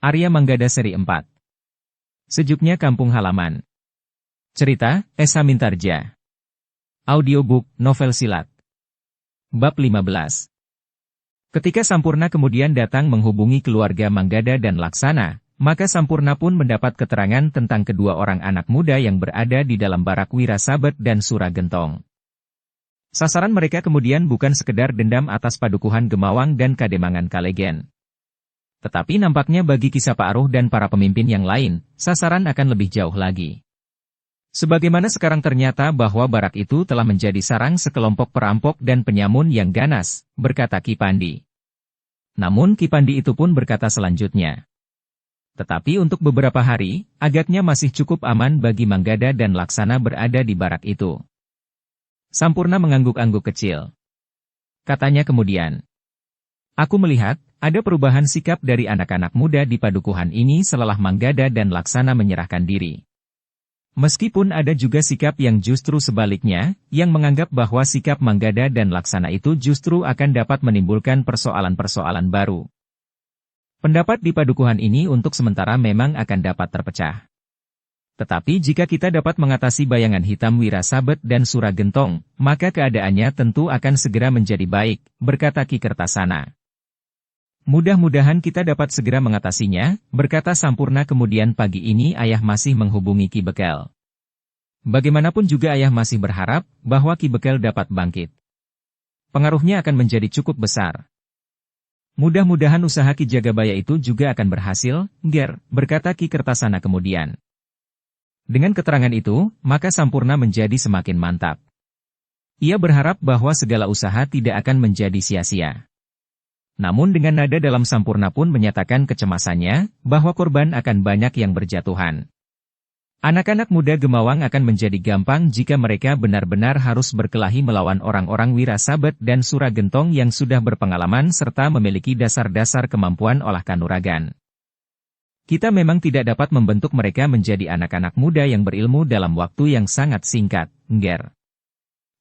Arya Manggada Seri 4. Sejuknya Kampung Halaman. Cerita, Esa Mintarja. Audiobook, novel silat. Bab 15. Ketika Sampurna kemudian datang menghubungi keluarga Manggada dan Laksana, maka Sampurna pun mendapat keterangan tentang kedua orang anak muda yang berada di dalam barak Wirasabet dan Suragentong. Sasaran mereka kemudian bukan sekedar dendam atas padukuhan Gemawang dan Kademangan Kalegen. Tetapi nampaknya bagi Ki Sapaaruh dan para pemimpin yang lain, sasaran akan lebih jauh lagi. Sebagaimana sekarang ternyata bahwa barak itu telah menjadi sarang sekelompok perampok dan penyamun yang ganas, berkata Ki Pandi. Namun Ki Pandi itu pun berkata selanjutnya. Tetapi untuk beberapa hari, agaknya masih cukup aman bagi Manggada dan Laksana berada di barak itu. Sampurna mengangguk-angguk kecil. Katanya kemudian. Aku melihat, ada perubahan sikap dari anak-anak muda di padukuhan ini setelah Manggada dan Laksana menyerahkan diri. Meskipun ada juga sikap yang justru sebaliknya, yang menganggap bahwa sikap Manggada dan Laksana itu justru akan dapat menimbulkan persoalan-persoalan baru. Pendapat di padukuhan ini untuk sementara memang akan dapat terpecah. Tetapi jika kita dapat mengatasi bayangan hitam Wirasabet dan Suragentong, maka keadaannya tentu akan segera menjadi baik, berkata Ki Kertasana. Mudah-mudahan kita dapat segera mengatasinya, berkata Sampurna kemudian pagi ini ayah masih menghubungi Ki Bekel. Bagaimanapun juga ayah masih berharap bahwa Ki Bekel dapat bangkit. Pengaruhnya akan menjadi cukup besar. Mudah-mudahan usaha Ki Jagabaya itu juga akan berhasil, Ger, berkata Ki Kertasana kemudian. Dengan keterangan itu, maka Sampurna menjadi semakin mantap. Ia berharap bahwa segala usaha tidak akan menjadi sia-sia. Namun dengan nada dalam Sampurna pun menyatakan kecemasannya, bahwa korban akan banyak yang berjatuhan. Anak-anak muda Gemawang akan menjadi gampang jika mereka benar-benar harus berkelahi melawan orang-orang Wirasabet dan Suragentong yang sudah berpengalaman serta memiliki dasar-dasar kemampuan olah kanuragan. Kita memang tidak dapat membentuk mereka menjadi anak-anak muda yang berilmu dalam waktu yang sangat singkat, Nger.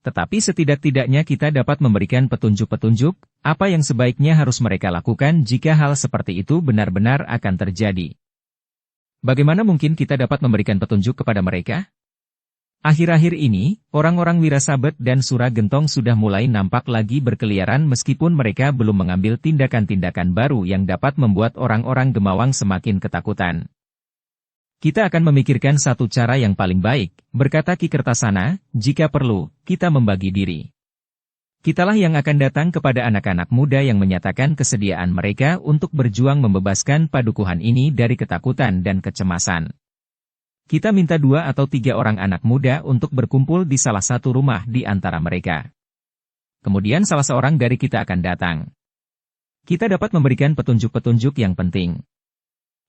Tetapi setidak-tidaknya kita dapat memberikan petunjuk-petunjuk, apa yang sebaiknya harus mereka lakukan jika hal seperti itu benar-benar akan terjadi. Bagaimana mungkin kita dapat memberikan petunjuk kepada mereka? Akhir-akhir ini, orang-orang Wirasabet dan Suragentong sudah mulai nampak lagi berkeliaran meskipun mereka belum mengambil tindakan-tindakan baru yang dapat membuat orang-orang Gemawang semakin ketakutan. Kita akan memikirkan satu cara yang paling baik, berkata Ki Kertasana, jika perlu, kita membagi diri. Kitalah yang akan datang kepada anak-anak muda yang menyatakan kesediaan mereka untuk berjuang membebaskan padukuhan ini dari ketakutan dan kecemasan. Kita minta 2 atau 3 orang anak muda untuk berkumpul di salah satu rumah di antara mereka. Kemudian salah seorang dari kita akan datang. Kita dapat memberikan petunjuk-petunjuk yang penting.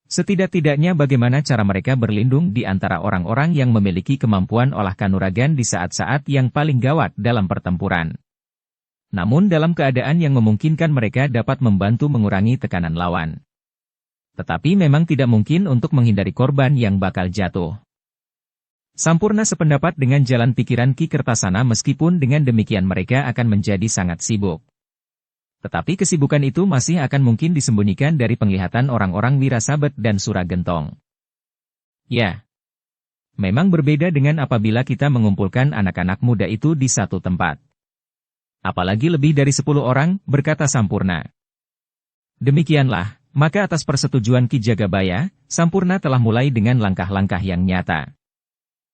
Setidak-tidaknya bagaimana cara mereka berlindung di antara orang-orang yang memiliki kemampuan olah kanuragan di saat-saat yang paling gawat dalam pertempuran. Namun dalam keadaan yang memungkinkan mereka dapat membantu mengurangi tekanan lawan. Tetapi memang tidak mungkin untuk menghindari korban yang bakal jatuh. Sampurna sependapat dengan jalan pikiran Ki Kertasana meskipun dengan demikian mereka akan menjadi sangat sibuk. Tetapi kesibukan itu masih akan mungkin disembunyikan dari penglihatan orang-orang Wirasabet dan Suragentong. Ya, memang berbeda dengan apabila kita mengumpulkan anak-anak muda itu di satu tempat. Apalagi lebih dari 10 orang, berkata Sampurna. Demikianlah, maka atas persetujuan Ki Jagabaya, Sampurna telah mulai dengan langkah-langkah yang nyata.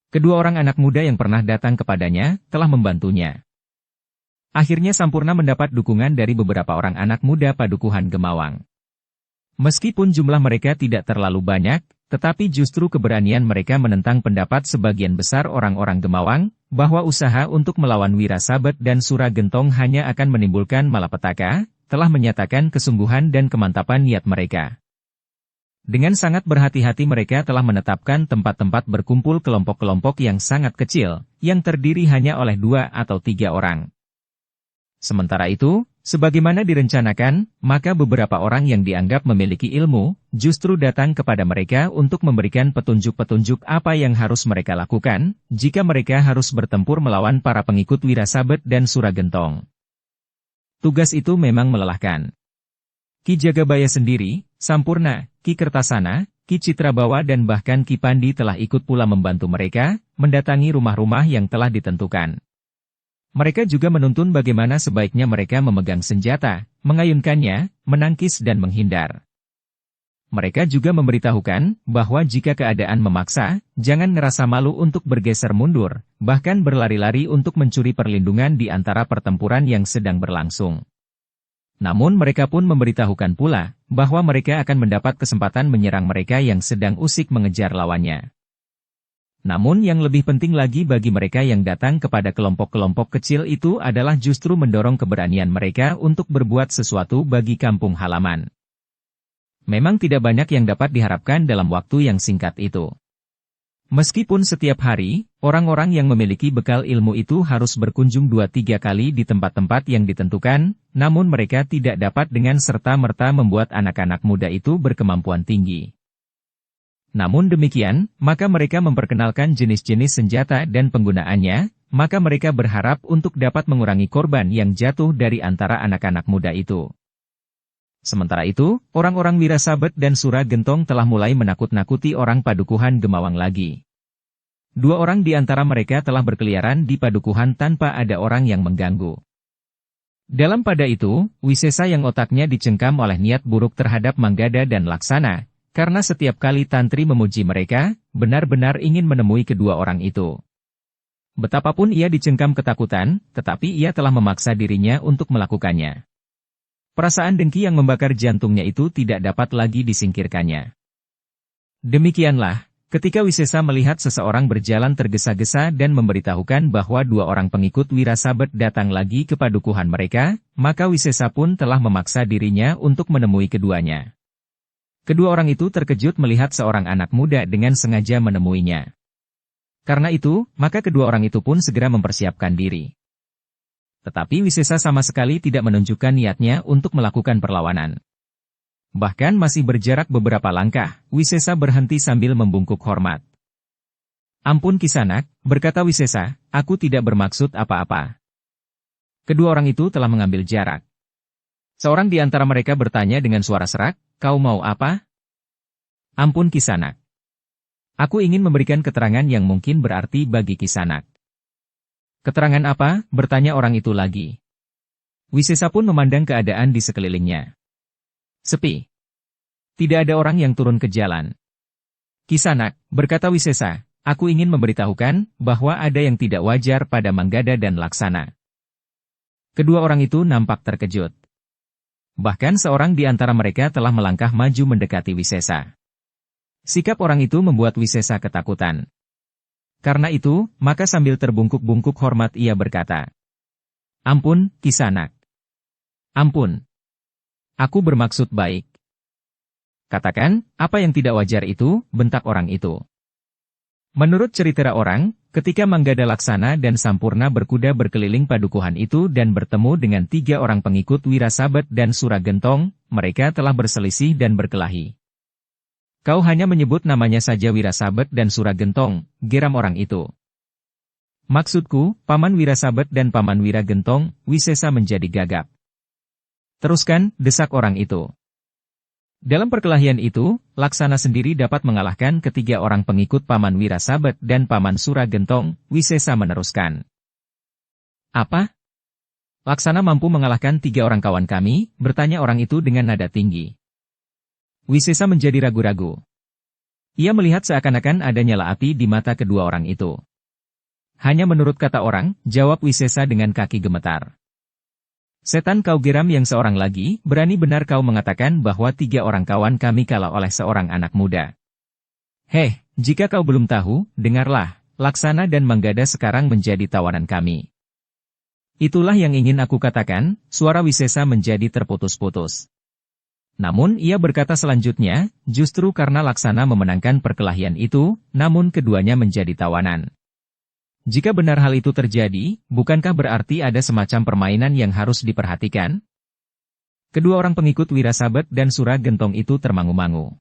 Kedua orang anak muda yang pernah datang kepadanya, telah membantunya. Akhirnya Sampurna mendapat dukungan dari beberapa orang anak muda padukuhan Gemawang. Meskipun jumlah mereka tidak terlalu banyak, tetapi justru keberanian mereka menentang pendapat sebagian besar orang-orang Gemawang, bahwa usaha untuk melawan Wirasabet dan Suragentong hanya akan menimbulkan malapetaka, telah menyatakan kesungguhan dan kemantapan niat mereka. Dengan sangat berhati-hati mereka telah menetapkan tempat-tempat berkumpul kelompok-kelompok yang sangat kecil, yang terdiri hanya oleh 2 atau 3 orang. Sementara itu, sebagaimana direncanakan, maka beberapa orang yang dianggap memiliki ilmu, justru datang kepada mereka untuk memberikan petunjuk-petunjuk apa yang harus mereka lakukan, jika mereka harus bertempur melawan para pengikut Wirasabet dan Suragentong. Tugas itu memang melelahkan. Ki Jagabaya sendiri, Sampurna, Ki Kertasana, Ki Citrabawa dan bahkan Ki Pandi telah ikut pula membantu mereka, mendatangi rumah-rumah yang telah ditentukan. Mereka juga menuntun bagaimana sebaiknya mereka memegang senjata, mengayunkannya, menangkis dan menghindar. Mereka juga memberitahukan bahwa jika keadaan memaksa, jangan ngerasa malu untuk bergeser mundur, bahkan berlari-lari untuk mencuri perlindungan di antara pertempuran yang sedang berlangsung. Namun mereka pun memberitahukan pula, bahwa mereka akan mendapat kesempatan menyerang mereka yang sedang usik mengejar lawannya. Namun yang lebih penting lagi bagi mereka yang datang kepada kelompok-kelompok kecil itu adalah justru mendorong keberanian mereka untuk berbuat sesuatu bagi kampung halaman. Memang tidak banyak yang dapat diharapkan dalam waktu yang singkat itu. Meskipun setiap hari, orang-orang yang memiliki bekal ilmu itu harus berkunjung 2-3 kali di tempat-tempat yang ditentukan, namun mereka tidak dapat dengan serta-merta membuat anak-anak muda itu berkemampuan tinggi. Namun demikian, maka mereka memperkenalkan jenis-jenis senjata dan penggunaannya, maka mereka berharap untuk dapat mengurangi korban yang jatuh dari antara anak-anak muda itu. Sementara itu, orang-orang Wirasabet dan Sura Gentong telah mulai menakut-nakuti orang Padukuhan Gemawang lagi. 2 orang di antara mereka telah berkeliaran di Padukuhan tanpa ada orang yang mengganggu. Dalam pada itu, Wisesa yang otaknya dicengkam oleh niat buruk terhadap Manggada dan Laksana, karena setiap kali Tantri memuji mereka, benar-benar ingin menemui kedua orang itu. Betapapun ia dicengkam ketakutan, tetapi ia telah memaksa dirinya untuk melakukannya. Perasaan dengki yang membakar jantungnya itu tidak dapat lagi disingkirkannya. Demikianlah, ketika Wisesa melihat seseorang berjalan tergesa-gesa dan memberitahukan bahwa 2 orang pengikut Wirasabet datang lagi ke padukuhan mereka, maka Wisesa pun telah memaksa dirinya untuk menemui keduanya. Kedua orang itu terkejut melihat seorang anak muda dengan sengaja menemuinya. Karena itu, maka kedua orang itu pun segera mempersiapkan diri. Tetapi Wisesa sama sekali tidak menunjukkan niatnya untuk melakukan perlawanan. Bahkan masih berjarak beberapa langkah, Wisesa berhenti sambil membungkuk hormat. "Ampun Kisanak," berkata Wisesa, "aku tidak bermaksud apa-apa." Kedua orang itu telah mengambil jarak. Seorang di antara mereka bertanya dengan suara serak, "Kau mau apa?" "Ampun Kisanak. Aku ingin memberikan keterangan yang mungkin berarti bagi Kisanak." "Keterangan apa?" bertanya orang itu lagi. Wisesa pun memandang keadaan di sekelilingnya. Sepi. Tidak ada orang yang turun ke jalan. "Kisanak," berkata Wisesa, "aku ingin memberitahukan bahwa ada yang tidak wajar pada Manggada dan Laksana." Kedua orang itu nampak terkejut. Bahkan seorang di antara mereka telah melangkah maju mendekati Wisesa. Sikap orang itu membuat Wisesa ketakutan. Karena itu, maka sambil terbungkuk-bungkuk hormat ia berkata, "Ampun, Kisanak. Ampun. Aku bermaksud baik." "Katakan, apa yang tidak wajar itu?" bentak orang itu. Menurut cerita orang, ketika Manggada Laksana dan Sampurna berkuda berkeliling padukuhan itu dan bertemu dengan 3 orang pengikut Wirasabet dan Sura Gentong, mereka telah berselisih dan berkelahi. "Kau hanya menyebut namanya saja Wirasabet dan Sura Gentong," geram orang itu. "Maksudku, Paman Wirasabet dan Paman Wira Gentong." Wisesa menjadi gagap. "Teruskan," desak orang itu. Dalam perkelahian itu, Laksana sendiri dapat mengalahkan ketiga orang pengikut Paman Wirasabet dan Paman Sura Gentong. Wisesa meneruskan. "Apa? Laksana mampu mengalahkan 3 orang kawan kami?" bertanya orang itu dengan nada tinggi. Wisesa menjadi ragu-ragu. Ia melihat seakan-akan ada nyala api di mata kedua orang itu. "Hanya menurut kata orang," jawab Wisesa dengan kaki gemetar. "Setan kau geram yang seorang lagi, berani benar kau mengatakan bahwa 3 orang kawan kami kalah oleh seorang anak muda. Heh, jika kau belum tahu, dengarlah, Laksana dan Manggada sekarang menjadi tawanan kami." "Itulah yang ingin aku katakan," suara Wisesa menjadi terputus-putus. Namun ia berkata selanjutnya, justru karena Laksana memenangkan perkelahian itu, namun keduanya menjadi tawanan. Jika benar hal itu terjadi, bukankah berarti ada semacam permainan yang harus diperhatikan? Kedua orang pengikut Wirasabet dan Sura Gentong itu termangu-mangu.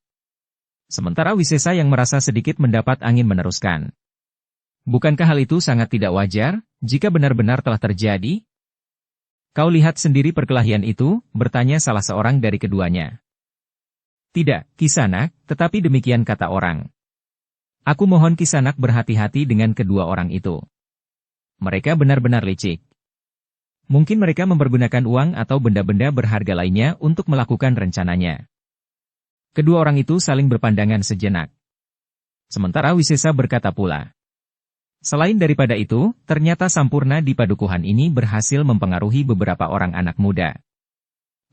Sementara Wisesa yang merasa sedikit mendapat angin meneruskan. "Bukankah hal itu sangat tidak wajar, jika benar-benar telah terjadi? Kau lihat sendiri perkelahian itu, bertanya salah seorang dari keduanya. Tidak, Kisanak, tetapi demikian kata orang. Aku mohon Kisanak berhati-hati dengan kedua orang itu. Mereka benar-benar licik. Mungkin mereka mempergunakan uang atau benda-benda berharga lainnya untuk melakukan rencananya. Kedua orang itu saling berpandangan sejenak. Sementara Wisesa berkata pula. Selain daripada itu, ternyata Sampurna di padukuhan ini berhasil mempengaruhi beberapa orang anak muda.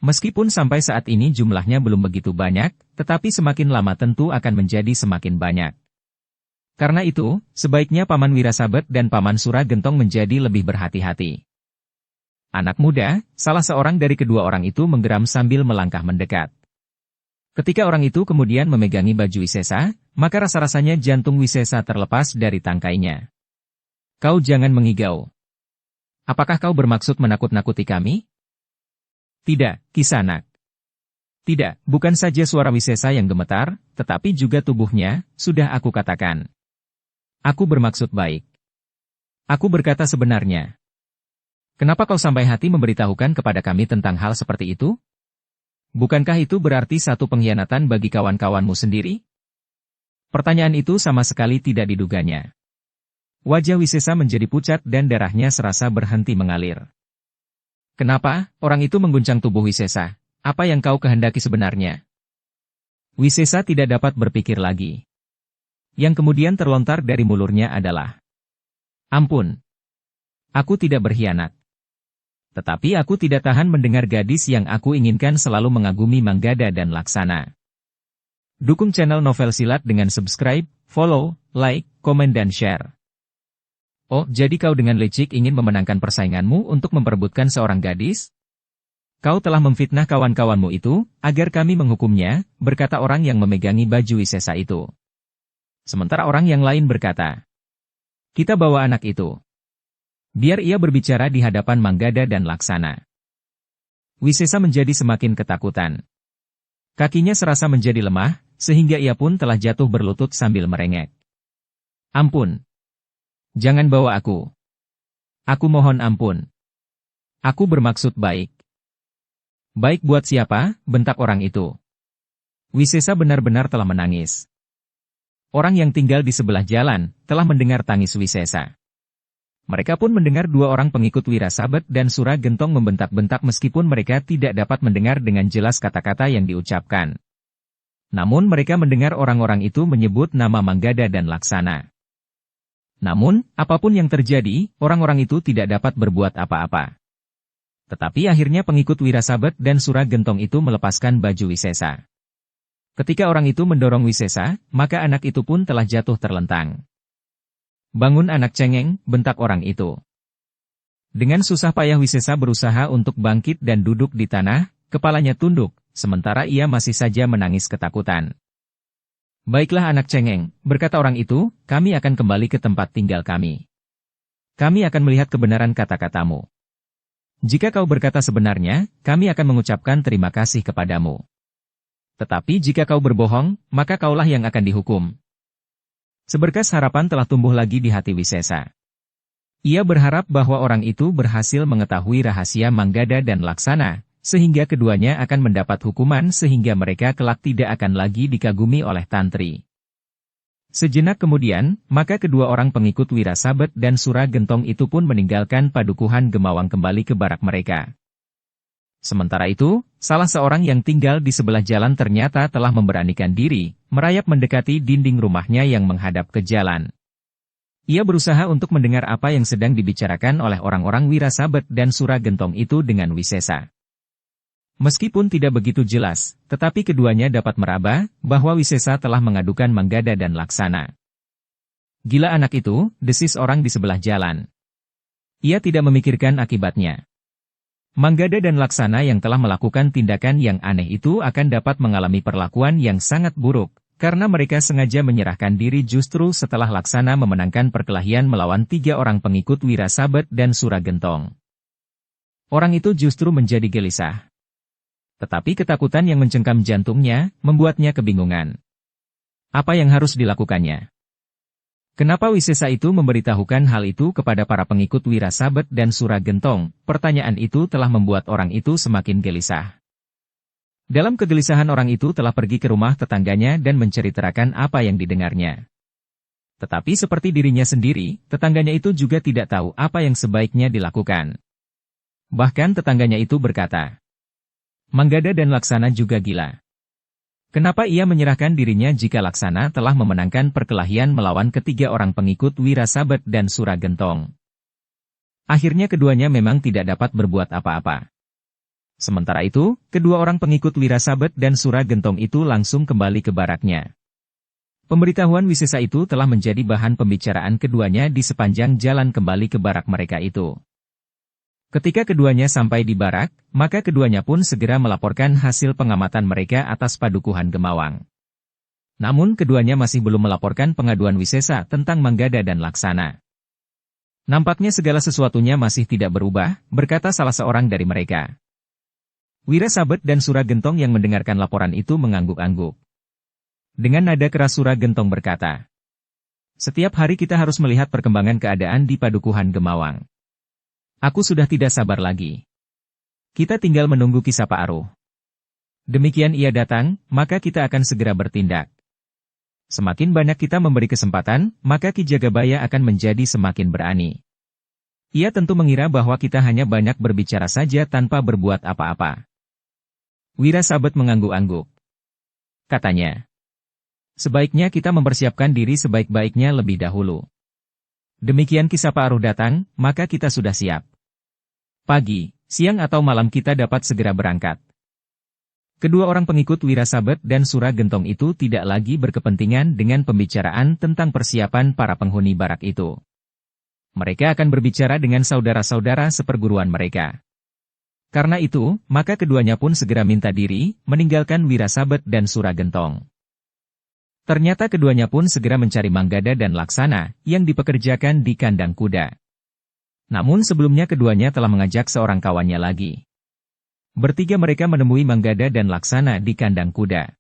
Meskipun sampai saat ini jumlahnya belum begitu banyak, tetapi semakin lama tentu akan menjadi semakin banyak. Karena itu, sebaiknya Paman Wirasabet dan Paman Suragentong menjadi lebih berhati-hati. Anak muda, salah seorang dari kedua orang itu menggeram sambil melangkah mendekat. Ketika orang itu kemudian memegangi baju Wisesa, maka rasa-rasanya jantung Wisesa terlepas dari tangkainya. Kau jangan mengigau. Apakah kau bermaksud menakut-nakuti kami? Tidak, Kisanak. Tidak, bukan saja suara Wisesa yang gemetar, tetapi juga tubuhnya, sudah aku katakan. Aku bermaksud baik. Aku berkata sebenarnya. Kenapa kau sampai hati memberitahukan kepada kami tentang hal seperti itu? Bukankah itu berarti satu pengkhianatan bagi kawan-kawanmu sendiri? Pertanyaan itu sama sekali tidak diduganya. Wajah Wisesa menjadi pucat dan darahnya serasa berhenti mengalir. Kenapa? Orang itu mengguncang tubuh Wisesa. Apa yang kau kehendaki sebenarnya? Wisesa tidak dapat berpikir lagi. Yang kemudian terlontar dari mulutnya adalah, ampun. Aku tidak berkhianat. Tetapi aku tidak tahan mendengar gadis yang aku inginkan selalu mengagumi Manggada dan Laksana. Dukung channel Novel Silat dengan subscribe, follow, like, komen dan share. Oh, jadi kau dengan licik ingin memenangkan persainganmu untuk memperebutkan seorang gadis? Kau telah memfitnah kawan-kawanmu itu, agar kami menghukumnya, berkata orang yang memegangi baju Wisesa itu. Sementara orang yang lain berkata, kita bawa anak itu. Biar ia berbicara di hadapan Manggada dan Laksana. Wisesa menjadi semakin ketakutan. Kakinya serasa menjadi lemah, sehingga ia pun telah jatuh berlutut sambil merengek. Ampun. Jangan bawa aku. Aku mohon ampun. Aku bermaksud baik. Baik buat siapa? Bentak orang itu. Wisesa benar-benar telah menangis. Orang yang tinggal di sebelah jalan, telah mendengar tangis Wisesa. Mereka pun mendengar dua orang pengikut Wirasabet dan Suragentong membentak-bentak meskipun mereka tidak dapat mendengar dengan jelas kata-kata yang diucapkan. Namun mereka mendengar orang-orang itu menyebut nama Manggada dan Laksana. Namun, apapun yang terjadi, orang-orang itu tidak dapat berbuat apa-apa. Tetapi akhirnya pengikut Wirasabet dan Suragentong itu melepaskan baju Wisesa. Ketika orang itu mendorong Wisesa, maka anak itu pun telah jatuh terlentang. Bangun anak cengeng, bentak orang itu. Dengan susah payah Wisesa berusaha untuk bangkit dan duduk di tanah, kepalanya tunduk, sementara ia masih saja menangis ketakutan. Baiklah anak cengeng, berkata orang itu, kami akan kembali ke tempat tinggal kami. Kami akan melihat kebenaran kata-katamu. Jika kau berkata sebenarnya, kami akan mengucapkan terima kasih kepadamu. Tetapi jika kau berbohong, maka kaulah yang akan dihukum. Seberkas harapan telah tumbuh lagi di hati Wisesa. Ia berharap bahwa orang itu berhasil mengetahui rahasia Manggada dan Laksana, sehingga keduanya akan mendapat hukuman sehingga mereka kelak tidak akan lagi dikagumi oleh Tantri. Sejenak kemudian, maka kedua orang pengikut Wirasabet dan Suragentong itu pun meninggalkan padukuhan Gemawang kembali ke barak mereka. Sementara itu, salah seorang yang tinggal di sebelah jalan ternyata telah memberanikan diri, merayap mendekati dinding rumahnya yang menghadap ke jalan. Ia berusaha untuk mendengar apa yang sedang dibicarakan oleh orang-orang Wirasabet dan Suragentong itu dengan Wisesa. Meskipun tidak begitu jelas, tetapi keduanya dapat meraba bahwa Wisesa telah mengadukan Manggada dan Laksana. Gila anak itu, desis orang di sebelah jalan. Ia tidak memikirkan akibatnya. Manggada dan Laksana yang telah melakukan tindakan yang aneh itu akan dapat mengalami perlakuan yang sangat buruk, karena mereka sengaja menyerahkan diri justru setelah Laksana memenangkan perkelahian melawan 3 orang pengikut Wirasabet dan Suragentong. Orang itu justru menjadi gelisah. Tetapi ketakutan yang mencengkam jantungnya, membuatnya kebingungan. Apa yang harus dilakukannya? Kenapa Wisesa itu memberitahukan hal itu kepada para pengikut Wirasabet dan Suragentong? Pertanyaan itu telah membuat orang itu semakin gelisah. Dalam kegelisahan orang itu telah pergi ke rumah tetangganya dan menceritakan apa yang didengarnya. Tetapi seperti dirinya sendiri, tetangganya itu juga tidak tahu apa yang sebaiknya dilakukan. Bahkan tetangganya itu berkata, Manggada dan Laksana juga gila. Kenapa ia menyerahkan dirinya jika Laksana telah memenangkan perkelahian melawan ketiga orang pengikut Wirasabet dan Suragentong? Akhirnya keduanya memang tidak dapat berbuat apa-apa. Sementara itu, kedua orang pengikut Wirasabet dan Suragentong itu langsung kembali ke baraknya. Pemberitahuan Wisesa itu telah menjadi bahan pembicaraan keduanya di sepanjang jalan kembali ke barak mereka itu. Ketika keduanya sampai di barak, maka keduanya pun segera melaporkan hasil pengamatan mereka atas Padukuhan Gemawang. Namun keduanya masih belum melaporkan pengaduan Wisesa tentang Manggada dan Laksana. Nampaknya segala sesuatunya masih tidak berubah, berkata salah seorang dari mereka. Wirasabet dan Suragentong yang mendengarkan laporan itu mengangguk-angguk. Dengan nada keras Suragentong berkata, "Setiap hari kita harus melihat perkembangan keadaan di Padukuhan Gemawang. Aku sudah tidak sabar lagi. Kita tinggal menunggu Kisah Pak Aruh. Demikian ia datang, maka kita akan segera bertindak. Semakin banyak kita memberi kesempatan, maka Ki Jagabaya akan menjadi semakin berani." Ia tentu mengira bahwa kita hanya banyak berbicara saja tanpa berbuat apa-apa. Wirasabet mengangguk-angguk. Katanya, "Sebaiknya kita mempersiapkan diri sebaik-baiknya lebih dahulu. Demikian Kisah Pak Aruh datang, maka kita sudah siap. Pagi, siang atau malam kita dapat segera berangkat." Kedua orang pengikut Wirasabet dan Suragentong itu tidak lagi berkepentingan dengan pembicaraan tentang persiapan para penghuni barak itu. Mereka akan berbicara dengan saudara-saudara seperguruan mereka. Karena itu, maka keduanya pun segera minta diri, meninggalkan Wirasabet dan Suragentong. Ternyata keduanya pun segera mencari Manggada dan Laksana, yang dipekerjakan di kandang kuda. Namun sebelumnya keduanya telah mengajak seorang kawannya lagi. Bertiga mereka menemui Manggada dan Laksana di kandang kuda.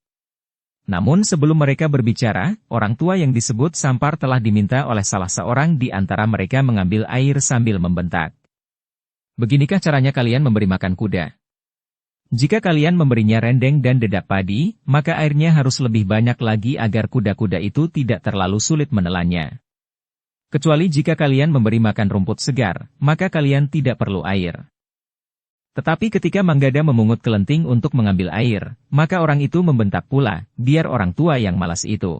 Namun sebelum mereka berbicara, orang tua yang disebut Sampar telah diminta oleh salah seorang di antara mereka mengambil air sambil membentak. "Beginikah caranya kalian memberi makan kuda? Jika kalian memberinya rendeng dan dedak padi, maka airnya harus lebih banyak lagi agar kuda-kuda itu tidak terlalu sulit menelannya. Kecuali jika kalian memberi makan rumput segar, maka kalian tidak perlu air." Tetapi ketika Manggada memungut kelenting untuk mengambil air, maka orang itu membentak pula, "Biar orang tua yang malas itu.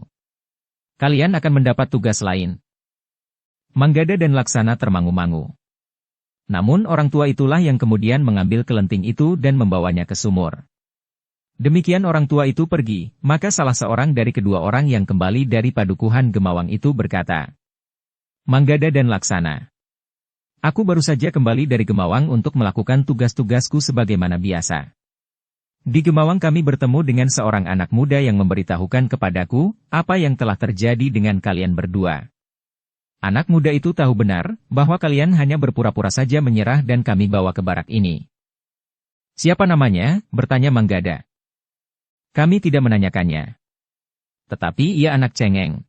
Kalian akan mendapat tugas lain." Manggada dan Laksana termangu-mangu. Namun orang tua itulah yang kemudian mengambil kelenting itu dan membawanya ke sumur. Demikian orang tua itu pergi, maka salah seorang dari kedua orang yang kembali dari Padukuhan Gemawang itu berkata, "Manggada dan Laksana, aku baru saja kembali dari Gemawang untuk melakukan tugas-tugasku sebagaimana biasa. Di Gemawang kami bertemu dengan seorang anak muda yang memberitahukan kepadaku apa yang telah terjadi dengan kalian berdua. Anak muda itu tahu benar bahwa kalian hanya berpura-pura saja menyerah dan kami bawa ke barak ini." "Siapa namanya?" bertanya Manggada. "Kami tidak menanyakannya. Tetapi ia anak cengeng.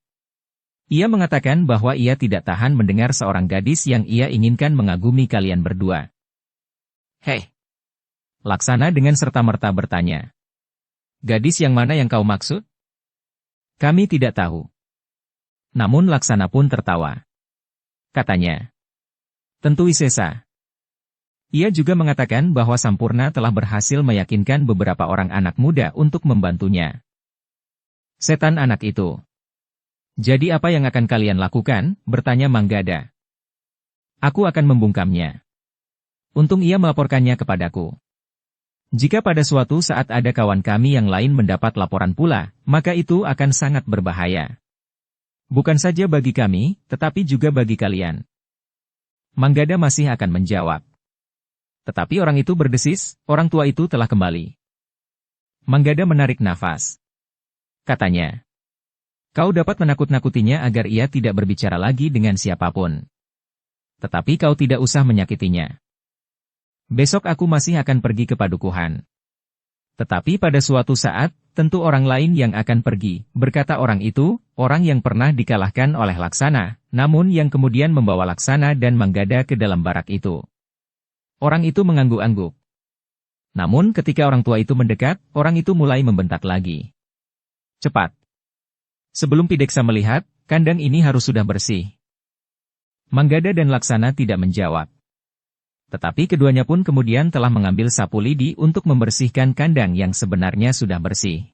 Ia mengatakan bahwa ia tidak tahan mendengar seorang gadis yang ia inginkan mengagumi kalian berdua." "Hei!" Laksana dengan serta-merta bertanya. "Gadis yang mana yang kau maksud?" "Kami tidak tahu." Namun Laksana pun tertawa. Katanya, "Tentu Wisesa." Ia juga mengatakan bahwa Sampurna telah berhasil meyakinkan beberapa orang anak muda untuk membantunya. "Setan anak itu. Jadi apa yang akan kalian lakukan?" bertanya Manggada. "Aku akan membungkamnya. Untung ia melaporkannya kepadaku. Jika pada suatu saat ada kawan kami yang lain mendapat laporan pula, maka itu akan sangat berbahaya. Bukan saja bagi kami, tetapi juga bagi kalian." Manggada masih akan menjawab. Tetapi orang itu berdesis, orang tua itu telah kembali. Manggada menarik nafas. Katanya, "Kau dapat menakut-nakutinya agar ia tidak berbicara lagi dengan siapapun. Tetapi kau tidak usah menyakitinya. Besok aku masih akan pergi ke Padukuhan. Tetapi pada suatu saat, tentu orang lain yang akan pergi," berkata orang itu. orang yang pernah dikalahkan oleh Laksana, namun yang kemudian membawa Laksana dan Manggada ke dalam barak itu. Orang itu mengangguk-angguk. Namun ketika orang tua itu mendekat, orang itu mulai membentak lagi. Cepat! Sebelum Pideksa melihat, kandang ini harus sudah bersih. Manggada dan Laksana tidak menjawab. Tetapi keduanya pun kemudian telah mengambil sapu lidi untuk membersihkan kandang yang sebenarnya sudah bersih.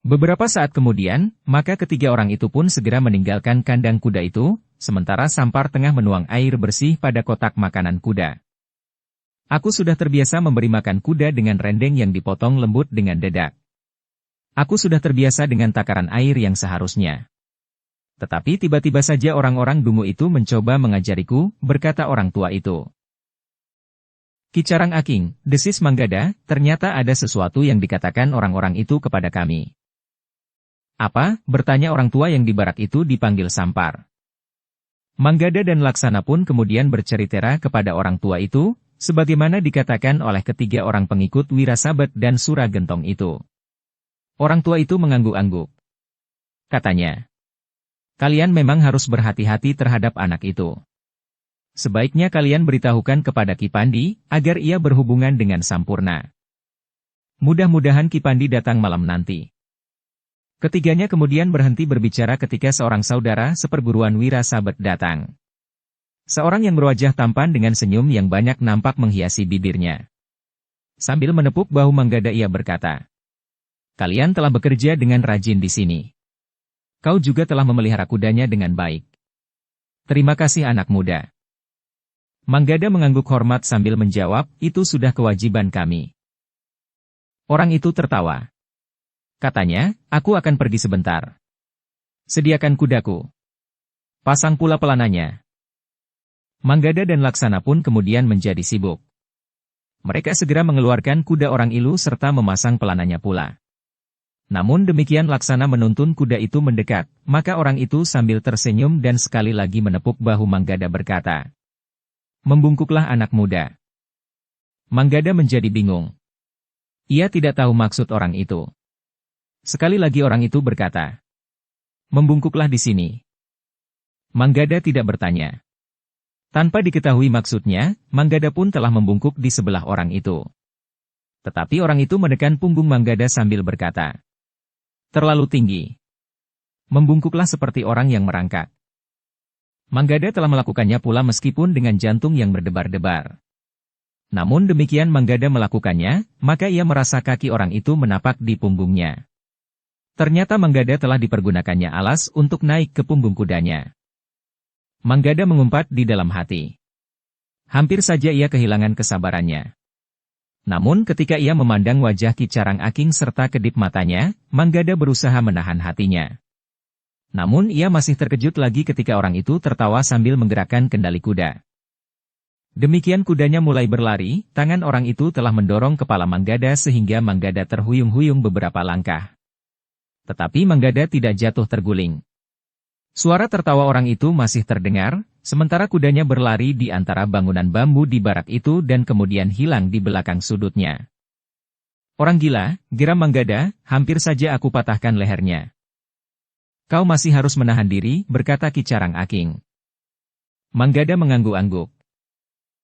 Beberapa saat kemudian, maka ketiga orang itu pun segera meninggalkan kandang kuda itu, sementara Sampar tengah menuang air bersih pada kotak makanan kuda. Aku sudah terbiasa memberi makan kuda dengan rendeng yang dipotong lembut dengan dedak. Aku sudah terbiasa dengan takaran air yang seharusnya. Tetapi tiba-tiba saja orang-orang dungu itu mencoba mengajariku, berkata orang tua itu. Kicarang Aking, desis Manggada, ternyata ada sesuatu yang dikatakan orang-orang itu kepada kami. Apa? Bertanya orang tua yang di barak itu dipanggil Sampar. Manggada dan Laksana pun kemudian bercerita kepada orang tua itu, sebagaimana dikatakan oleh ketiga orang pengikut Wirasabet dan Suragentong itu. Orang tua itu mengangguk-angguk. Katanya, kalian memang harus berhati-hati terhadap anak itu. Sebaiknya kalian beritahukan kepada Ki Pandi, agar ia berhubungan dengan Sampurna. Mudah-mudahan Ki Pandi datang malam nanti. Ketiganya kemudian berhenti berbicara ketika seorang saudara seperguruan Wirasabet datang. Seorang yang berwajah tampan dengan senyum yang banyak nampak menghiasi bibirnya. Sambil menepuk bahu Manggada ia berkata, kalian telah bekerja dengan rajin di sini. Kau juga telah memelihara kudanya dengan baik. Terima kasih anak muda. Manggada mengangguk hormat sambil menjawab, itu sudah kewajiban kami. Orang itu tertawa. Katanya, aku akan pergi sebentar. Sediakan kudaku. Pasang pula pelananya. Manggada dan Laksana pun kemudian menjadi sibuk. Mereka segera mengeluarkan kuda orang Ilu serta memasang pelananya pula. Namun demikian Laksana menuntun kuda itu mendekat, maka orang itu sambil tersenyum dan sekali lagi menepuk bahu Manggada berkata, membungkuklah anak muda. Manggada menjadi bingung. Ia tidak tahu maksud orang itu. Sekali lagi orang itu berkata, membungkuklah di sini. Manggada tidak bertanya. Tanpa diketahui maksudnya, Manggada pun telah membungkuk di sebelah orang itu. Tetapi orang itu menekan punggung Manggada sambil berkata, terlalu tinggi. Membungkuklah seperti orang yang merangkak. Manggada telah melakukannya pula meskipun dengan jantung yang berdebar-debar. Namun demikian Manggada melakukannya, maka ia merasa kaki orang itu menapak di punggungnya. Ternyata Manggada telah dipergunakannya alas untuk naik ke punggung kudanya. Manggada mengumpat di dalam hati. Hampir saja ia kehilangan kesabarannya. Namun ketika ia memandang wajah Kicarang Aking serta kedip matanya, Manggada berusaha menahan hatinya. Namun ia masih terkejut lagi ketika orang itu tertawa sambil menggerakkan kendali kuda. Demikian kudanya mulai berlari, tangan orang itu telah mendorong kepala Manggada sehingga Manggada terhuyung-huyung beberapa langkah. Tetapi Manggada tidak jatuh terguling. Suara tertawa orang itu masih terdengar, sementara kudanya berlari di antara bangunan bambu di barak itu dan kemudian hilang di belakang sudutnya. Orang gila, geram Manggada, hampir saja aku patahkan lehernya. Kau masih harus menahan diri, berkata Kicarang Aking. Manggada mengangguk-angguk.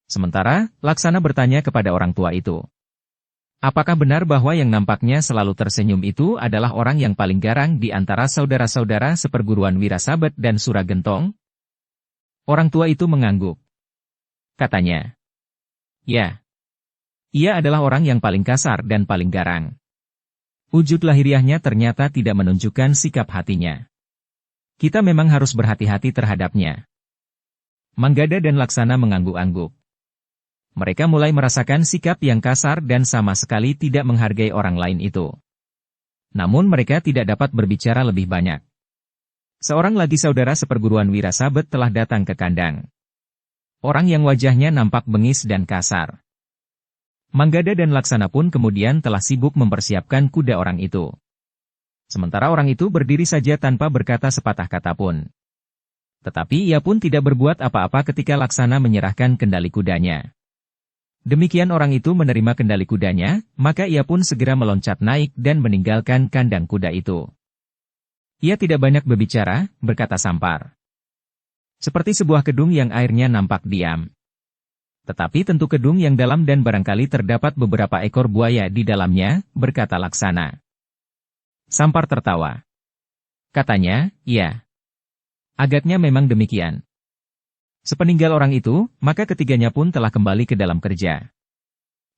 Sementara, Laksana bertanya kepada orang tua itu. Apakah benar bahwa yang nampaknya selalu tersenyum itu adalah orang yang paling garang di antara saudara-saudara seperguruan Wirasabet dan Suragentong? Orang tua itu mengangguk. Katanya, ya. Ia adalah orang yang paling kasar dan paling garang. Wujud lahiriahnya ternyata tidak menunjukkan sikap hatinya. Kita memang harus berhati-hati terhadapnya. Manggada dan Laksana mengangguk-angguk. Mereka mulai merasakan sikap yang kasar dan sama sekali tidak menghargai orang lain itu. Namun mereka tidak dapat berbicara lebih banyak. Seorang lagi saudara seperguruan Wirasabet telah datang ke kandang. Orang yang wajahnya nampak bengis dan kasar. Manggada dan Laksana pun kemudian telah sibuk mempersiapkan kuda orang itu. Sementara orang itu berdiri saja tanpa berkata sepatah kata pun. Tetapi ia pun tidak berbuat apa-apa ketika Laksana menyerahkan kendali kudanya. Demikian orang itu menerima kendali kudanya, maka ia pun segera meloncat naik dan meninggalkan kandang kuda itu. Ia tidak banyak berbicara, berkata Sampar. Seperti sebuah kedung yang airnya nampak diam. Tetapi tentu kedung yang dalam dan barangkali terdapat beberapa ekor buaya di dalamnya, berkata Laksana. Sampar tertawa. Katanya, iya. Agaknya memang demikian. Sepeninggal orang itu, maka ketiganya pun telah kembali ke dalam kerja.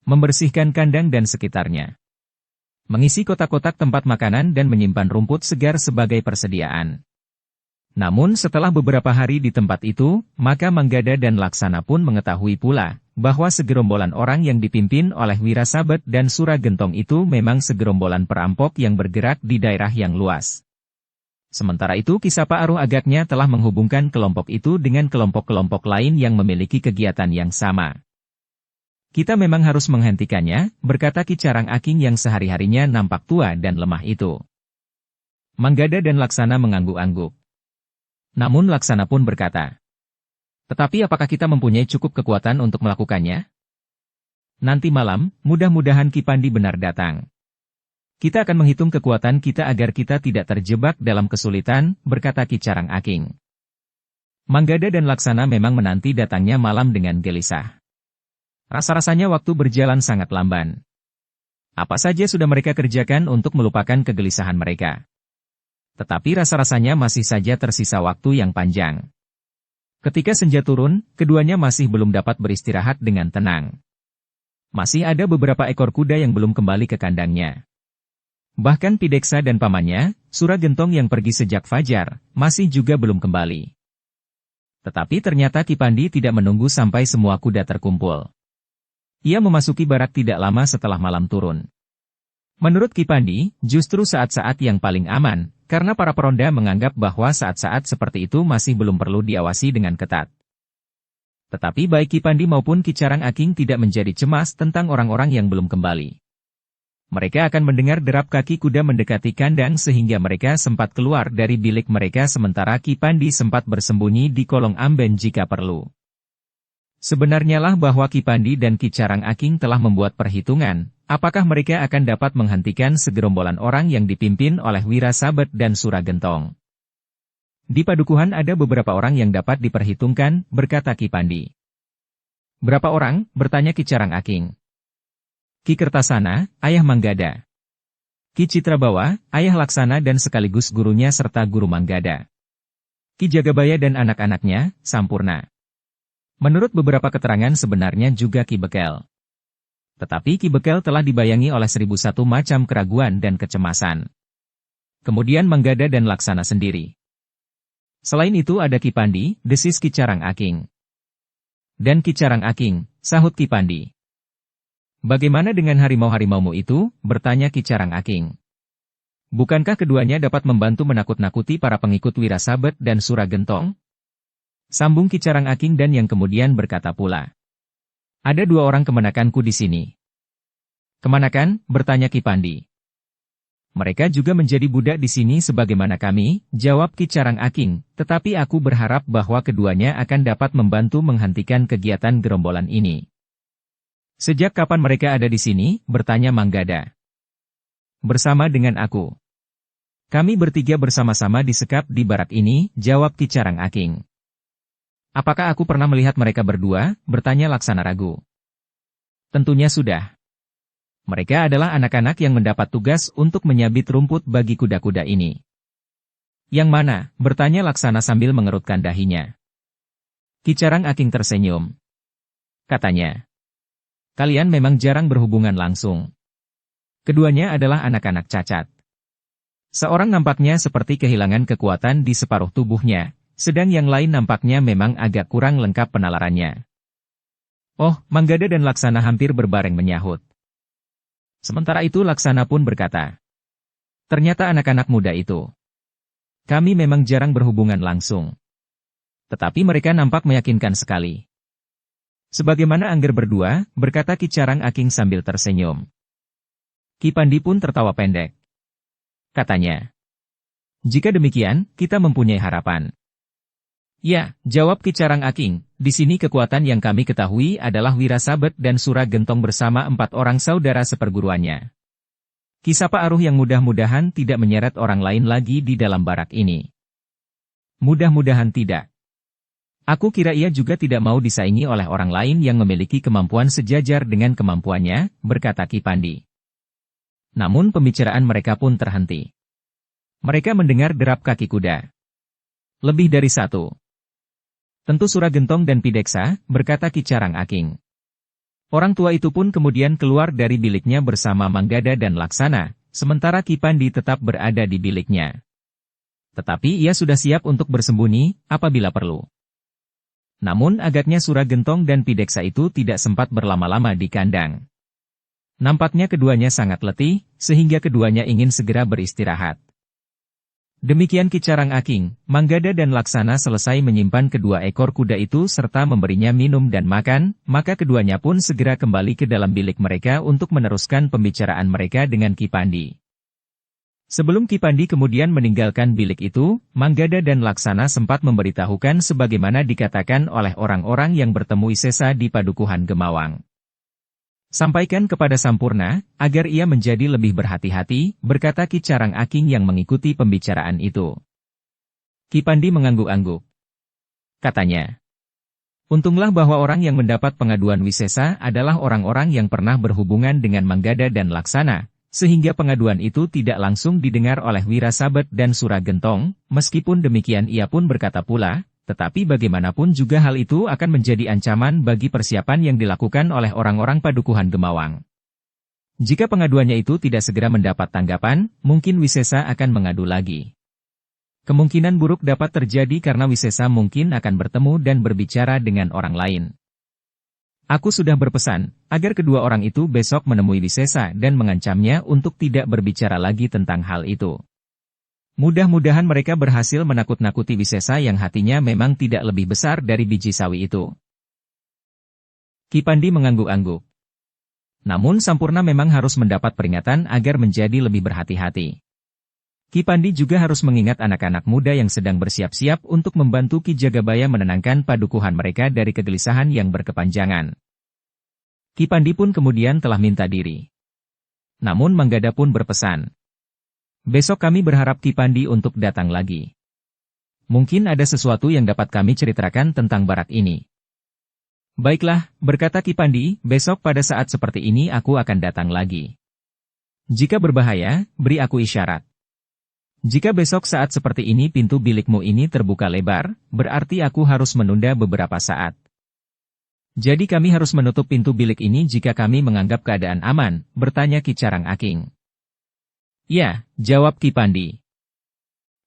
Membersihkan kandang dan sekitarnya. Mengisi kotak-kotak tempat makanan dan menyimpan rumput segar sebagai persediaan. Namun setelah beberapa hari di tempat itu, maka Manggada dan Laksana pun mengetahui pula, bahwa segerombolan orang yang dipimpin oleh Wirasabet dan Suragentong itu memang segerombolan perampok yang bergerak di daerah yang luas. Sementara itu Kisapa Aruh agaknya telah menghubungkan kelompok itu dengan kelompok-kelompok lain yang memiliki kegiatan yang sama. Kita memang harus menghentikannya, berkata Ki Carang Aking yang sehari-harinya nampak tua dan lemah itu. Manggada dan Laksana mengangguk-angguk. Namun Laksana pun berkata, tetapi apakah kita mempunyai cukup kekuatan untuk melakukannya? Nanti malam, mudah-mudahan Ki Pandi benar datang. Kita akan menghitung kekuatan kita agar kita tidak terjebak dalam kesulitan, berkata Ki Carang Aking. Manggada dan Laksana memang menanti datangnya malam dengan gelisah. Rasa-rasanya waktu berjalan sangat lamban. Apa saja sudah mereka kerjakan untuk melupakan kegelisahan mereka. Tetapi rasa-rasanya masih saja tersisa waktu yang panjang. Ketika senja turun, keduanya masih belum dapat beristirahat dengan tenang. Masih ada beberapa ekor kuda yang belum kembali ke kandangnya. Bahkan Pideksa dan pamannya, Suragentong yang pergi sejak fajar, masih juga belum kembali. Tetapi ternyata Ki Pandi tidak menunggu sampai semua kuda terkumpul. Ia memasuki barak tidak lama setelah malam turun. Menurut Ki Pandi, justru saat-saat yang paling aman, karena para peronda menganggap bahwa saat-saat seperti itu masih belum perlu diawasi dengan ketat. Tetapi baik Ki Pandi maupun Ki Carang Aking tidak menjadi cemas tentang orang-orang yang belum kembali. Mereka akan mendengar derap kaki kuda mendekati kandang sehingga mereka sempat keluar dari bilik mereka sementara Ki Pandi sempat bersembunyi di kolong amben jika perlu. Sebenarnya lah bahwa Ki Pandi dan Ki Carang Aking telah membuat perhitungan, apakah mereka akan dapat menghentikan segerombolan orang yang dipimpin oleh Wirasabet dan Suragentong. Di padukuhan ada beberapa orang yang dapat diperhitungkan, berkata Ki Pandi. Berapa orang? Bertanya Ki Carang Aking. Ki Kertasana, ayah Manggada. Ki Citrabawa, ayah Laksana dan sekaligus gurunya serta guru Manggada. Ki Jagabaya dan anak-anaknya, Sampurna. Menurut beberapa keterangan sebenarnya juga Ki Bekel. Tetapi Ki Bekel telah dibayangi oleh 1001 macam keraguan dan kecemasan. Kemudian Manggada dan Laksana sendiri. Selain itu ada Ki Pandi, desis Ki Carang Aking. Dan Ki Carang Aking, sahut Ki Pandi. Bagaimana dengan harimau-harimaumu itu? Bertanya Ki Carang Aking. Bukankah keduanya dapat membantu menakut-nakuti para pengikut Wirasabet dan Suragentong? Sambung Ki Carang Aking dan yang kemudian berkata pula. Ada 2 orang kemanakanku di sini. Kemanakan? Bertanya Ki Pandi. Mereka juga menjadi budak di sini sebagaimana kami, jawab Ki Carang Aking, tetapi aku berharap bahwa keduanya akan dapat membantu menghentikan kegiatan gerombolan ini. Sejak kapan mereka ada di sini? Bertanya Manggada. Bersama dengan aku. Kami bertiga bersama-sama disekap di barak ini, jawab Ki Carang Aking. Apakah aku pernah melihat mereka berdua? Bertanya Laksana ragu. Tentunya sudah. Mereka adalah anak-anak yang mendapat tugas untuk menyabit rumput bagi kuda-kuda ini. Yang mana? Bertanya Laksana sambil mengerutkan dahinya. Ki Carang Aking tersenyum. Katanya. Kalian memang jarang berhubungan langsung. Keduanya adalah anak-anak cacat. Seorang nampaknya seperti kehilangan kekuatan di separuh tubuhnya. Sedang yang lain nampaknya memang agak kurang lengkap penalarannya. Oh, Manggada dan Laksana hampir berbareng menyahut. Sementara itu Laksana pun berkata. Ternyata anak-anak muda itu. Kami memang jarang berhubungan langsung. Tetapi mereka nampak meyakinkan sekali. Sebagaimana Angger berdua, berkata Ki Carang Aking sambil tersenyum. Ki Pandi pun tertawa pendek. Katanya. Jika demikian, kita mempunyai harapan. Ya, jawab Ki Carang Aking, di sini kekuatan yang kami ketahui adalah Wirasabet dan Suragentong bersama 4 orang saudara seperguruannya. Kisapa Aruh yang mudah-mudahan tidak menyeret orang lain lagi di dalam barak ini. Mudah-mudahan tidak. Aku kira ia juga tidak mau disaingi oleh orang lain yang memiliki kemampuan sejajar dengan kemampuannya, berkata Ki Pandi. Namun pembicaraan mereka pun terhenti. Mereka mendengar derap kaki kuda. Lebih dari satu. Tentu Suragentong dan Pideksa, berkata Ki Carang Aking. Orang tua itu pun kemudian keluar dari biliknya bersama Manggada dan Laksana, sementara Ki Pandi tetap berada di biliknya. Tetapi ia sudah siap untuk bersembunyi, apabila perlu. Namun agaknya Suragentong dan Pideksa itu tidak sempat berlama-lama di kandang. Nampaknya keduanya sangat letih, sehingga keduanya ingin segera beristirahat. Demikian Ki Carang Aking, Manggada dan Laksana selesai menyimpan kedua ekor kuda itu serta memberinya minum dan makan, maka keduanya pun segera kembali ke dalam bilik mereka untuk meneruskan pembicaraan mereka dengan Ki Pandi. Sebelum Ki Pandi kemudian meninggalkan bilik itu, Manggada dan Laksana sempat memberitahukan sebagaimana dikatakan oleh orang-orang yang bertemu Wisesa di Padukuhan Gemawang. Sampaikan kepada Sampurna, agar ia menjadi lebih berhati-hati, berkata Ki Carang Aking yang mengikuti pembicaraan itu. Ki Pandi mengangguk-angguk. Katanya, untunglah bahwa orang yang mendapat pengaduan Wisesa adalah orang-orang yang pernah berhubungan dengan Manggada dan Laksana, sehingga pengaduan itu tidak langsung didengar oleh Wirasabet dan Suragentong, meskipun demikian ia pun berkata pula, tetapi bagaimanapun juga hal itu akan menjadi ancaman bagi persiapan yang dilakukan oleh orang-orang Padukuhan Gemawang. Jika pengaduannya itu tidak segera mendapat tanggapan, mungkin Wisesa akan mengadu lagi. Kemungkinan buruk dapat terjadi karena Wisesa mungkin akan bertemu dan berbicara dengan orang lain. Aku sudah berpesan, agar kedua orang itu besok menemui Wisesa dan mengancamnya untuk tidak berbicara lagi tentang hal itu. Mudah-mudahan mereka berhasil menakut-nakuti Wisesa yang hatinya memang tidak lebih besar dari biji sawi itu. Ki Pandi mengangguk-angguk. Namun Sampurna memang harus mendapat peringatan agar menjadi lebih berhati-hati. Ki Pandi juga harus mengingat anak-anak muda yang sedang bersiap-siap untuk membantu Ki Jagabaya menenangkan padukuhan mereka dari kegelisahan yang berkepanjangan. Ki Pandi pun kemudian telah minta diri. Namun Manggada pun berpesan. Besok kami berharap Ki Pandi untuk datang lagi. Mungkin ada sesuatu yang dapat kami ceritakan tentang barak ini. Baiklah, berkata Ki Pandi, besok pada saat seperti ini aku akan datang lagi. Jika berbahaya, beri aku isyarat. Jika besok saat seperti ini pintu bilikmu ini terbuka lebar, berarti aku harus menunda beberapa saat. Jadi kami harus menutup pintu bilik ini jika kami menganggap keadaan aman, bertanya Ki Carang Aking. Ya, jawab Ki Pandi.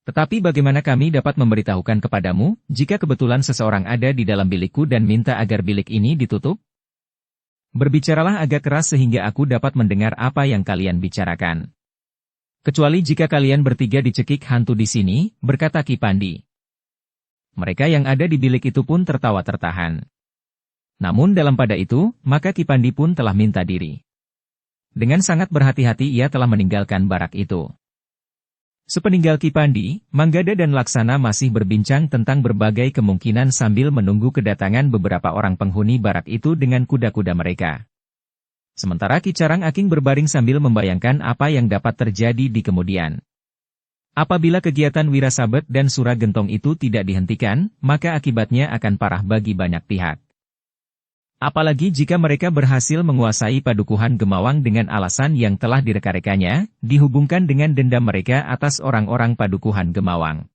Tetapi bagaimana kami dapat memberitahukan kepadamu, jika kebetulan seseorang ada di dalam bilikku dan minta agar bilik ini ditutup? Berbicaralah agak keras sehingga aku dapat mendengar apa yang kalian bicarakan. Kecuali jika kalian bertiga dicekik hantu di sini, berkata Ki Pandi. Mereka yang ada di bilik itu pun tertawa tertahan. Namun dalam pada itu, maka Ki Pandi pun telah minta diri. Dengan sangat berhati-hati ia telah meninggalkan barak itu. Sepeninggal Ki Pandi, Manggada dan Laksana masih berbincang tentang berbagai kemungkinan sambil menunggu kedatangan beberapa orang penghuni barak itu dengan kuda-kuda mereka. Sementara Ki Carang Aking berbaring sambil membayangkan apa yang dapat terjadi di kemudian. Apabila kegiatan Wirasabet dan Suragentong itu tidak dihentikan, maka akibatnya akan parah bagi banyak pihak. Apalagi jika mereka berhasil menguasai Padukuhan Gemawang dengan alasan yang telah direka-rekanya, dihubungkan dengan dendam mereka atas orang-orang Padukuhan Gemawang.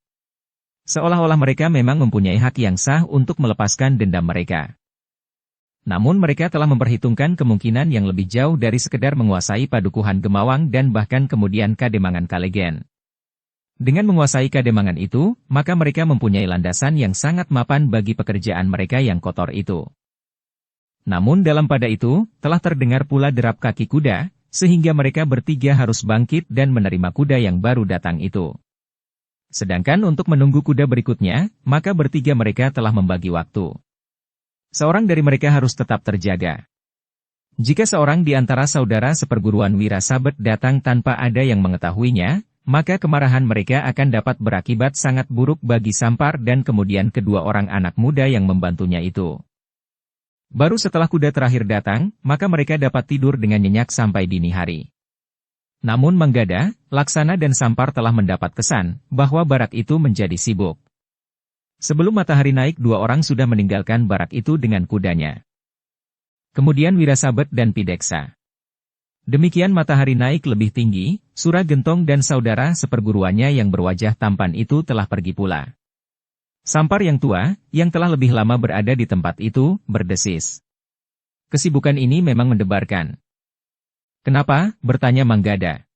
Seolah-olah mereka memang mempunyai hak yang sah untuk melepaskan dendam mereka. Namun mereka telah memperhitungkan kemungkinan yang lebih jauh dari sekedar menguasai Padukuhan Gemawang dan bahkan kemudian Kademangan Kalegen. Dengan menguasai Kademangan itu, maka mereka mempunyai landasan yang sangat mapan bagi pekerjaan mereka yang kotor itu. Namun dalam pada itu, telah terdengar pula derap kaki kuda, sehingga mereka bertiga harus bangkit dan menerima kuda yang baru datang itu. Sedangkan untuk menunggu kuda berikutnya, maka bertiga mereka telah membagi waktu. Seorang dari mereka harus tetap terjaga. Jika seorang di antara saudara seperguruan Wirasabet datang tanpa ada yang mengetahuinya, maka kemarahan mereka akan dapat berakibat sangat buruk bagi Sampar dan kemudian kedua orang anak muda yang membantunya itu. Baru setelah kuda terakhir datang, maka mereka dapat tidur dengan nyenyak sampai dini hari. Namun Manggada, Laksana dan Sampar telah mendapat kesan bahwa barak itu menjadi sibuk. Sebelum matahari naik, dua orang sudah meninggalkan barak itu dengan kudanya. Kemudian Wirasabet dan Pideksa. Demikian matahari naik lebih tinggi, Suragentong dan saudara seperguruannya yang berwajah tampan itu telah pergi pula. Sampar yang tua, yang telah lebih lama berada di tempat itu, berdesis. Kesibukan ini memang mendebarkan. Kenapa? Bertanya Manggada.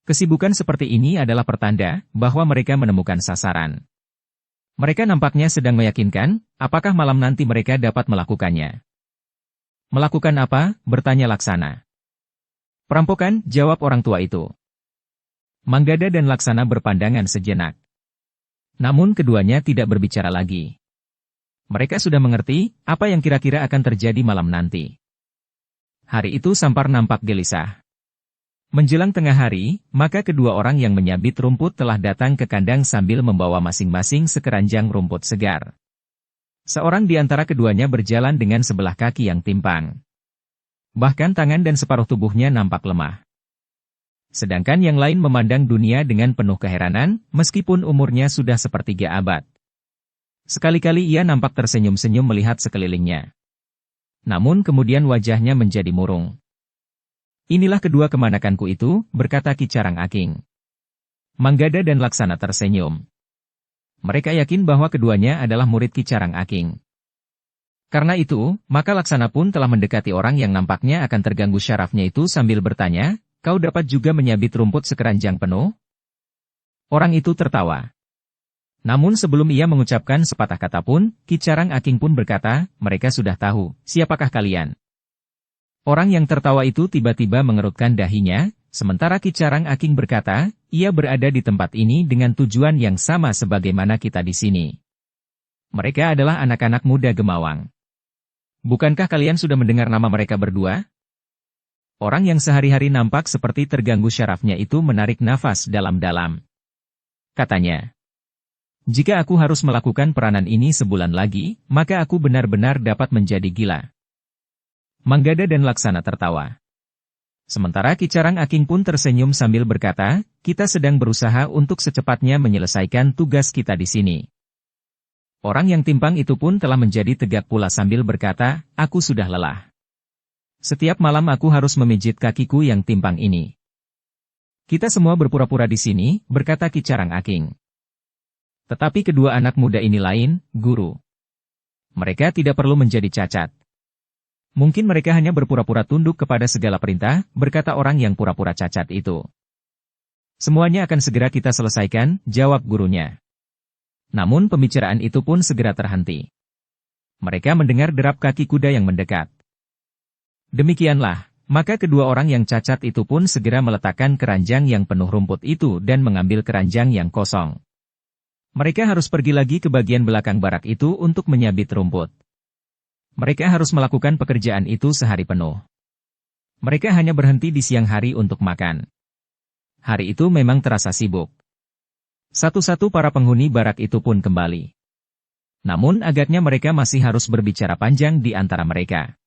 Kesibukan seperti ini adalah pertanda bahwa mereka menemukan sasaran. Mereka nampaknya sedang meyakinkan, apakah malam nanti mereka dapat melakukannya. Melakukan apa? Bertanya Laksana. Perampokan, jawab orang tua itu. Manggada dan Laksana berpandangan sejenak. Namun keduanya tidak berbicara lagi. Mereka sudah mengerti apa yang kira-kira akan terjadi malam nanti. Hari itu Sampar nampak gelisah. Menjelang tengah hari, maka kedua orang yang menyabit rumput telah datang ke kandang sambil membawa masing-masing sekeranjang rumput segar. Seorang di antara keduanya berjalan dengan sebelah kaki yang timpang. Bahkan tangan dan separuh tubuhnya nampak lemah. Sedangkan yang lain memandang dunia dengan penuh keheranan, meskipun umurnya sudah sepertiga abad. Sekali-kali ia nampak tersenyum-senyum melihat sekelilingnya. Namun kemudian wajahnya menjadi murung. Inilah kedua kemanakanku itu, berkata Ki Carang Aking. Manggada dan Laksana tersenyum. Mereka yakin bahwa keduanya adalah murid Ki Carang Aking. Karena itu, maka Laksana pun telah mendekati orang yang nampaknya akan terganggu syarafnya itu sambil bertanya, kau dapat juga menyabit rumput sekeranjang penuh? Orang itu tertawa. Namun sebelum ia mengucapkan sepatah kata pun, Ki Carang Aking pun berkata, mereka sudah tahu, siapakah kalian? Orang yang tertawa itu tiba-tiba mengerutkan dahinya, sementara Ki Carang Aking berkata, ia berada di tempat ini dengan tujuan yang sama sebagaimana kita di sini. Mereka adalah anak-anak muda Gemawang. Bukankah kalian sudah mendengar nama mereka berdua? Orang yang sehari-hari nampak seperti terganggu syarafnya itu menarik nafas dalam-dalam. Katanya, jika aku harus melakukan peranan ini sebulan lagi, maka aku benar-benar dapat menjadi gila. Manggada dan Laksana tertawa. Sementara Ki Carang Aking pun tersenyum sambil berkata, kita sedang berusaha untuk secepatnya menyelesaikan tugas kita di sini. Orang yang timpang itu pun telah menjadi tegak pula sambil berkata, aku sudah lelah. Setiap malam aku harus memijit kakiku yang timpang ini. Kita semua berpura-pura di sini, berkata Ki Carang Aking. Tetapi kedua anak muda ini lain, guru. Mereka tidak perlu menjadi cacat. Mungkin mereka hanya berpura-pura tunduk kepada segala perintah, berkata orang yang pura-pura cacat itu. Semuanya akan segera kita selesaikan, jawab gurunya. Namun pembicaraan itu pun segera terhenti. Mereka mendengar derap kaki kuda yang mendekat. Demikianlah, maka kedua orang yang cacat itu pun segera meletakkan keranjang yang penuh rumput itu dan mengambil keranjang yang kosong. Mereka harus pergi lagi ke bagian belakang barak itu untuk menyabit rumput. Mereka harus melakukan pekerjaan itu sehari penuh. Mereka hanya berhenti di siang hari untuk makan. Hari itu memang terasa sibuk. Satu-satu para penghuni barak itu pun kembali. Namun agaknya mereka masih harus berbicara panjang di antara mereka.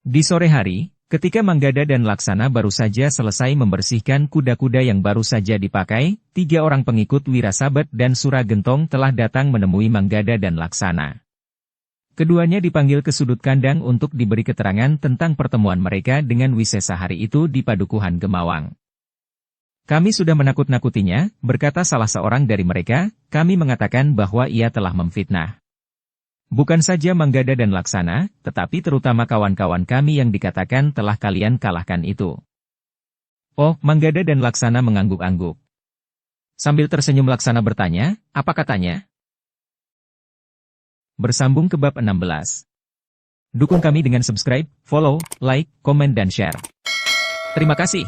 Di sore hari, ketika Manggada dan Laksana baru saja selesai membersihkan kuda-kuda yang baru saja dipakai, 3 orang pengikut Wirasabet dan Suragentong telah datang menemui Manggada dan Laksana. Keduanya dipanggil ke sudut kandang untuk diberi keterangan tentang pertemuan mereka dengan Wisesa hari itu di Padukuhan Gemawang. Kami sudah menakut-nakutinya, berkata salah seorang dari mereka, kami mengatakan bahwa ia telah memfitnah. Bukan saja Manggada dan Laksana, tetapi terutama kawan-kawan kami yang dikatakan telah kalian kalahkan itu. Oh, Manggada dan Laksana mengangguk-angguk. Sambil tersenyum Laksana bertanya, apa katanya? Bersambung ke bab 16. Dukung kami dengan subscribe, follow, like, komen dan share. Terima kasih.